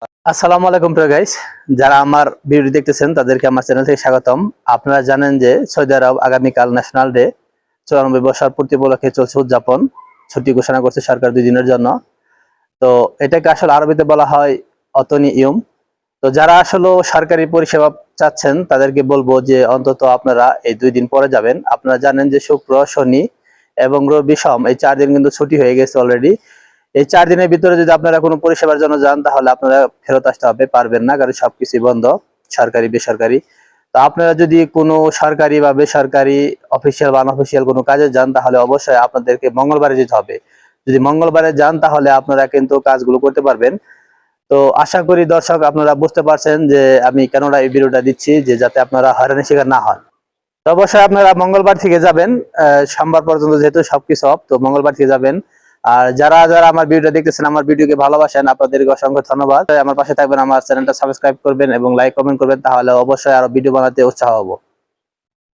আসসালামু আলাইকুম প্রিয় গাইস, যারা আমার ভিডিও দেখতেছেন তাদেরকে আমার চ্যানেল থেকে স্বাগতম। আপনারা জানেন যে সৌদি আরব আগামীকাল ন্যাশনাল ডে 94 বছর পূর্তি উপলক্ষে চলছে উদযাপন। ছুটি ঘোষণা করছে সরকার 2 দিনের জন্য। তো এটাকে আসলে আরবিতে বলা হয় অতনি ইয়ুম। তো যারা আসলে সরকারি পরিষেবা চাচ্ছেন তাদেরকে বলবো যে অন্তত আপনারা এই 2 দিন পরে যাবেন। আপনারা জানেন যে শুক্র, শনি এবং রবি, সোম এই 4 দিন কিন্তু ছুটি হয়ে গেছে অলরেডি। এই 4 দিনের ভিতরে যদি আপনারা কোনো পরিষেবার জন্য যান তাহলে আপনারা ফেরত আসতে পারবেন না, কারণ সবকিছু বন্ধ, সরকারি বেসরকারি। তো আপনারা যদি কোনো সরকারি বা বেসরকারি অফিসিয়াল বা আনঅফিসিয়াল কোনো কাজে যান তাহলে অবশ্যই আপনাদেরকে মঙ্গলবারে যেতে হবে। যদি মঙ্গলবারে যান তাহলে আপনারা কিন্তু কাজগুলো করতে পারবেন। তো আশা করি দর্শক আপনারা বুঝতে পারছেন যে আমি কেননা এই ভিডিওটা দিচ্ছি, যে যাতে আপনারা হয়রানির শিকার না হন। তো অবশ্যই আপনারা মঙ্গলবার থেকে যাবেন। সোমবার পর্যন্ত যেহেতু সবকিছু অফ, তো মঙ্গলবার থেকে যাবেন। আর যারা যারা আমার ভিডিও দেখতেছেন, আমার ভিডিওকে ভালোবাসেন, আপনাদেরকে অসংখ্য ধন্যবাদ। আমার পাশে থাকবেন, আমার চ্যানেলটা সাবস্ক্রাইব করবেন এবং লাইক কমেন্ট করবেন, তাহলে অবশ্যই আরো ভিডিও বানাতে উৎসাহ হবো।